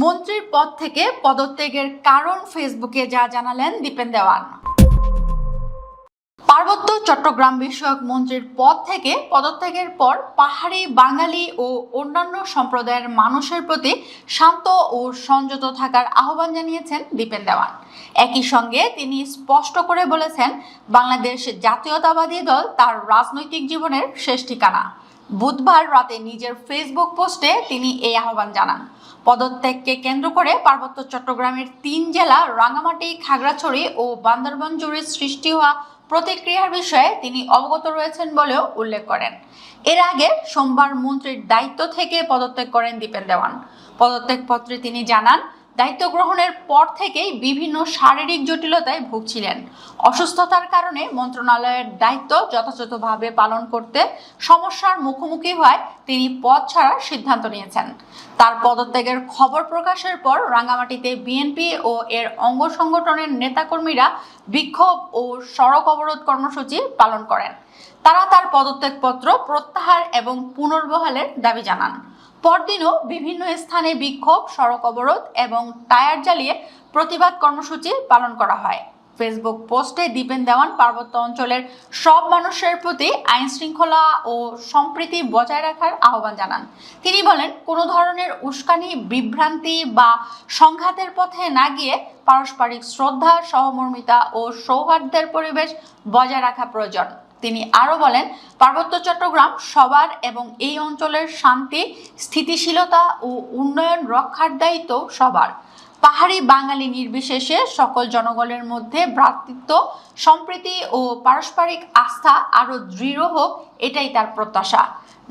মন্ত্রীর পদ থেকে পদত্যাগের কারণ ফেসবুকে যা জানালেন দীপেন দেওয়ান। পার্বত্য চট্টগ্রাম বিষয়ক মন্ত্রীর পদ থেকে পদত্যাগের পর পাহাড়ি বাঙালি ও অন্যান্য সম্প্রদায়ের মানুষের প্রতি শান্ত ও সংযত থাকার আহ্বান জানিয়েছেন দীপেন দেওয়ান। একই সঙ্গে তিনি স্পষ্ট করে বলেছেন, বাংলাদেশ জাতীয়তাবাদী দল তার রাজনৈতিক জীবনের শেষ ঠিকানা। বুধবার রাতে নিজের ফেসবুক পোস্টে তিনি এই আহ্বান জানান। পদত্যাগকে কেন্দ্র করে পার্বত্য চট্টগ্রামের 3 জেলা রাঙ্গামাটি, খাগড়াছড়ি ও বান্দরবান জুড়ে সৃষ্টি হওয়া প্রতিক্রিয়ার বিষয়ে তিনি অবগত রয়েছেন বলেও উল্লেখ করেন। এর আগে সোমবার মন্ত্রীর দায়িত্ব থেকে পদত্যাগ করেন দীপেন দেওয়ান। পদত্যাগপত্রে তিনি জানান, দায়িত্ব গ্রহণের পর থেকেই বিভিন্ন শারীরিক জটিলতায় ভুগছিলেন। অসুস্থতার কারণে মন্ত্রণালয়ের দায়িত্ব যথাযথভাবে পালন করতে সমস্যার মুখোমুখি হওয়ায় তিনি পদ ছাড়ার সিদ্ধান্ত নিয়েছেন। তার পদত্যাগের খবর প্রকাশের পর রাঙ্গামাটিতে বিএনপি ও এর অঙ্গ সংগঠনের নেতাকর্মীরা বিক্ষোভ ও সড়ক অবরোধ কর্মসূচি পালন করেন। তারা তার পদত্যাগপত্র প্রত্যাহার এবং পুনর্বহালের দাবি জানান। পরদিনও বিভিন্ন স্থানে বিক্ষোভ, সড়ক অবরোধ এবং টায়ার জ্বালিয়ে প্রতিবাদ কর্মসূচি পালন করা হয়। ফেসবুক পোস্টে দীপেন দেওয়ান পার্বত্য অঞ্চলের সব মানুষের প্রতি আইন শৃঙ্খলা ও সম্প্রীতি বজায় রাখার আহ্বান জানান। তিনি বলেন, কোনো ধরনের উস্কানি, বিভ্রান্তি বা সংঘাতের পথে না গিয়ে পারস্পরিক শ্রদ্ধা, সহমর্মিতা ও সৌহার্দ্যের পরিবেশ বজায় রাখা প্রয়োজন। তিনি আরও বলেন, পার্বত্য চট্টগ্রাম সবার এবং এই অঞ্চলের শান্তি, স্থিতিশীলতা ও উন্নয়ন রক্ষার দায়িত্ব সবার। পাহাড়ি বাঙালি নির্বিশেষে সকল জনগণের মধ্যে ভ্রাতৃত্ব, সম্প্রীতি ও পারস্পরিক আস্থা আরও দৃঢ় হোক, এটাই তার প্রত্যাশা।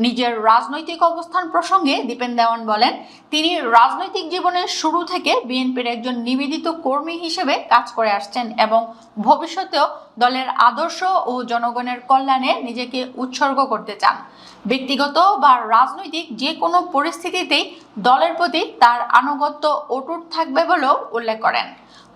নিজের রাজনৈতিক অবস্থান প্রসঙ্গে দীপেন দেওয়ান বলেন, তিনি রাজনৈতিক জীবনের শুরু থেকে বিএনপির একজন নিবেদিত কর্মী হিসেবে কাজ করে আসছেন এবং ভবিষ্যতেও দলের আদর্শ ও জনগণের কল্যাণে নিজেকে উৎসর্গ করতে চান। ব্যক্তিগত বা রাজনৈতিক যে কোনো পরিস্থিতিতেই দলের প্রতি তার আনুগত্য অটুট থাকবে বলেও উল্লেখ করেন।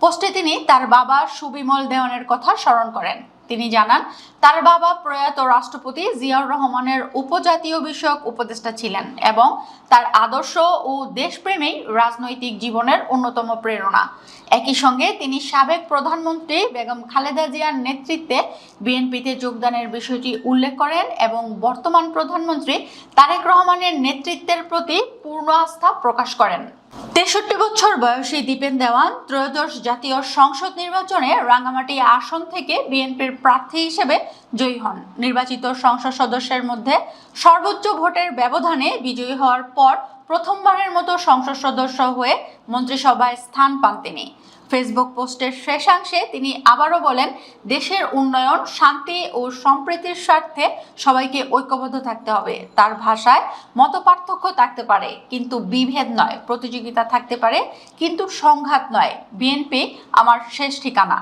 পোস্টে তিনি তার বাবা সুবিমল দেওয়ানের কথা স্মরণ করেন। তিনি জানান, তার বাবা প্রয়াত রাষ্ট্রপতি জিয়াউর রহমানের উপজাতীয় বিষয়ক উপদেষ্টা ছিলেন এবং তার আদর্শ ও দেশপ্রেমেই রাজনৈতিক জীবনের অন্যতম প্রেরণা। একই সঙ্গে তিনি সাবেক প্রধানমন্ত্রী বেগম খালেদা জিয়ার নেতৃত্বে বিএনপিতে যোগদানের বিষয়টি উল্লেখ করেন এবং বর্তমান প্রধানমন্ত্রী তারেক রহমানের নেতৃত্বের প্রতি পূর্ণ আস্থা প্রকাশ করেন। 63 বছর বয়সী দীপেন দেওয়ান ত্রয়োদশ জাতীয় সংসদ নির্বাচনে রাঙ্গামাটি আসন থেকে বিএনপির প্রার্থী হিসেবে জয়ী হন। নির্বাচিত সংসদ সদস্যের মধ্যে সর্বোচ্চ ভোটের ব্যবধানে বিজয়ী হওয়ার পর প্রথমবারের মতো সংসদ সদস্য হয়ে মন্ত্রিসভায় স্থান পান তিনি। ফেসবুক পোস্টের শেষাংশে তিনি আবারও বলেন, দেশের উন্নয়ন, শান্তি ও সম্প্রীতির স্বার্থে সবাইকে ঐক্যবদ্ধ থাকতে হবে। তার ভাষায়, মতপার্থক্য থাকতে পারে কিন্তু বিভেদ নয়, প্রতিযোগিতা থাকতে পারে কিন্তু সংঘাত নয়। বিএনপি আমার শেষ ঠিকানা।